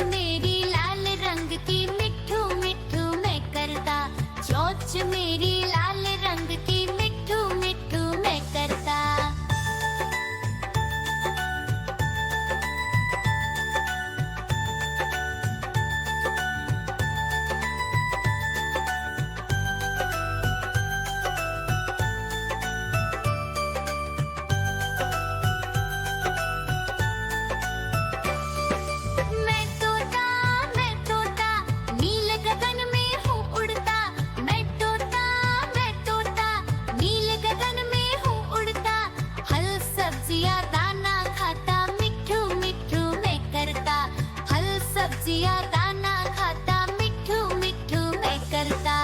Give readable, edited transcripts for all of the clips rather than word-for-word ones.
मेरी लाल रंग की मिट्ठू मिट्ठू मैं करता, चोंच मेरी लाल रंग की मिट्ठू मिट्ठू मैं करता। सब्जियां दाना खाता, मिट्ठू मिट्ठू मैं करता।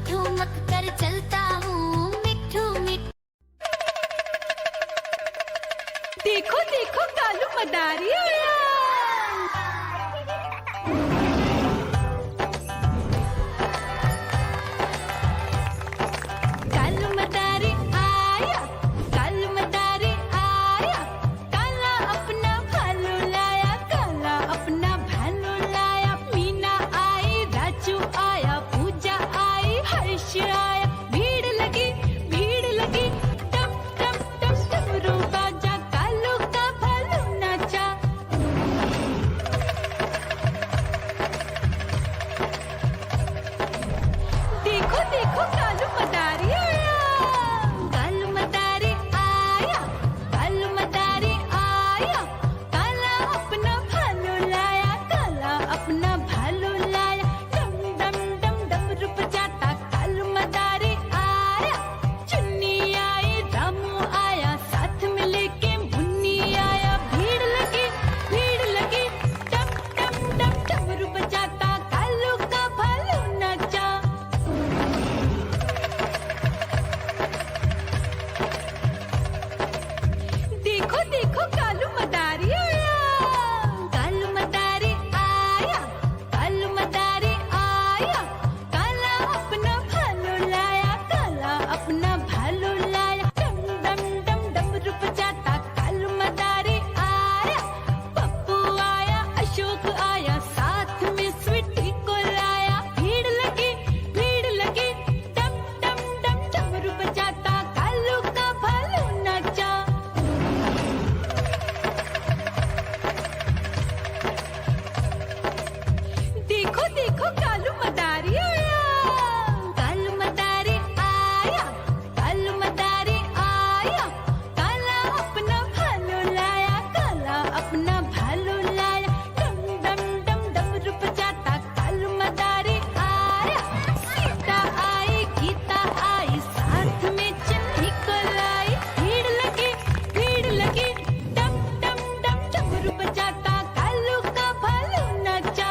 ठुमक कर चलता हूँ मिट्ठू मिट्ठू। देखो देखो कालू मदारी आया। कालू मदारी आया, कालू मदारी आया, काला अपना भालू लाया, काला अपना भालू लाया। मीना आई, राजू आया, पूजा आई, हर्ष आया। भीड़ लगी टप टप टप डमरू बाजा, कालू का भालू नाचा। देखो देखो कालू मदारी आया। कालू मदारी आया, कालू मदारी आया, काला अपना भालू लाया, काला अपना भालू लाया। डम डम डम डमरू बजाता कालू मदारी आया। चुन्नी आई, रामू आया, साथ में लेके मुन्नी आया। भीड़ लगी टप टप टप डमरू बजाता कालू का भालू नाचा। देखो देखो कालू मदारी आया। कालू मदारी आया, कालू मदारी आया, काला अपना भालू लाया, काला अपना भालू लाया। डम डम डम डमरू बजाता कालू मदारी आया। पप्पू आया, अशोक आया, साथ में स्वीटी को लाया। भीड़ लगी डम डम डम डमरू बजाता कालू का भालू नाचा। देखो देखो कालू मदारी आया। कालू मदारी आया, कालू मदारी आया, काला अपना भालू लाया, काला अपना भालू लाया। डम डम डम डमरू बजाता कालू मदारी आया। सीता आई, गीता आई, साथ में चन्नी को लाई। भीड़ लगी डम डम डम डमरू बजाता कालू का भालू नाचा।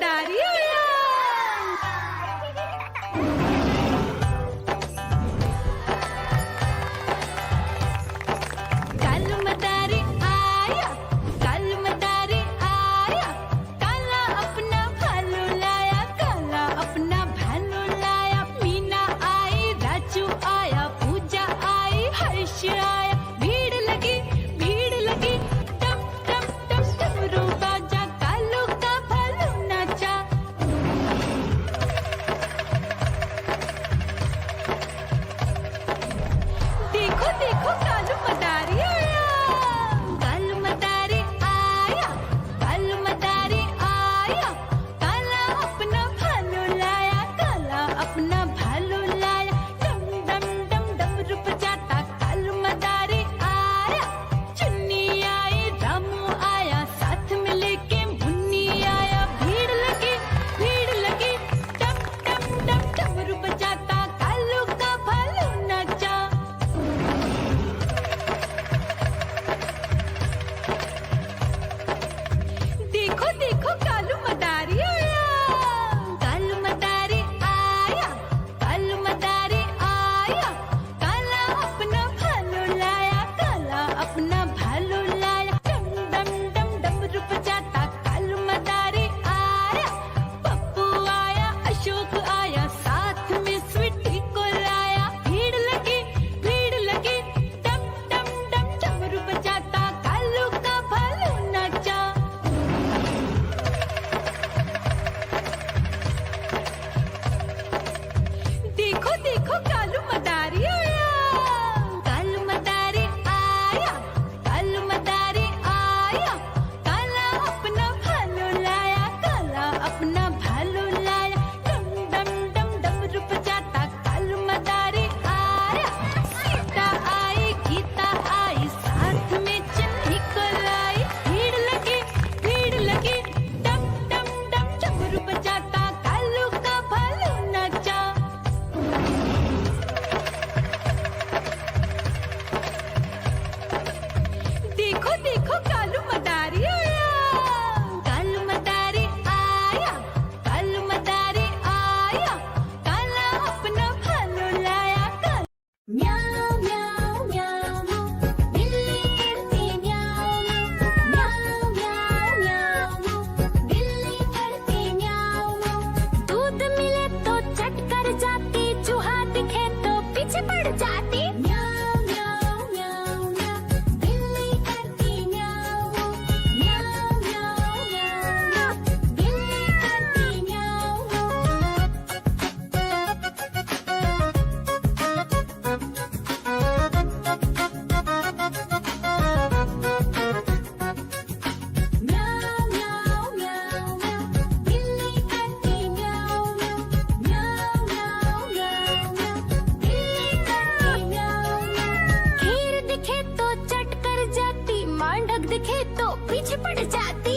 मदारी आया। कालू मदारी आया, कालू मदारी आया, काला अपना भालू लाया, काला अपना भालू लाया। मीना आई, राजू आया, पूजा आई, हर्ष आया। भीड़ लगी टम टम टम डमरू बाजा, कालू का भालू नाचा। देखो देखो कालू मदारी आया, कालू मदारी आया, कालू मदारी आया, काला अपना भालू लाया, काला अपना भालू लाया। डम डम डम डमरू बजाता कालू मदारी आया। चुन्नी आई, रामू आया, साथ में लेके मुन्नी आया। भीड़ लगी टम टम टम डमरू बजाता कालू का भालू नाचा। देखो देखो कालू मदारी आया, कालू मदारी आया, कालू मदारी आया, काला अपना भालू लाया, काला अपना भालू लाया। डम डम डम डमरू बजाता कालू मदारी आया। पप्पू आया, अशोक आया, साथ में स्वीटी को लाया। भीड़ लगी टम टम टम डमरू बजाता कालू का भालू नाचा। देखो देखो कालू मदारी आया, कालू मदारी आया, कालू मदारी आया, काला अपना भालू लाया, काला अपना भालू लाया। डम डम डम डमरू बजाता कालू मदारी आया। सीता आई, गीता आई, साथ में चन्नी को लाई। भीड़ लगी टम टम टम डमरू बजाता कालू का भालू नाचा। देखो देखो कालू मदारी आया, कालू मदारी आया, कालू मदारी आया, काला अपना भालू लाया। म्याऊं म्याऊं म्याऊं, बिल्ली करती म्याऊं म्याऊं म्याऊं म्याऊं, बिल्ली करती म्याऊं। दूध मिले तो चट कर जाती, चूहा दिखे तो पीछे पड़ जाती। म्याऊं म्याऊं म्याऊं म्याऊं, बिल्ली करती म्याऊं म्याऊं म्याऊं म्याऊं, बिल्ली करती म्याऊं। म्याऊं म्याऊं म्याऊं म्याऊं, बिल्ली करती म्याऊं म्याऊं म्याऊं म्याऊं म्याऊं, बिल्ली करती म्याऊं। खीर दिखे तो चट कर जाती, मांडक दिखे तो पीछे पड़ जाती।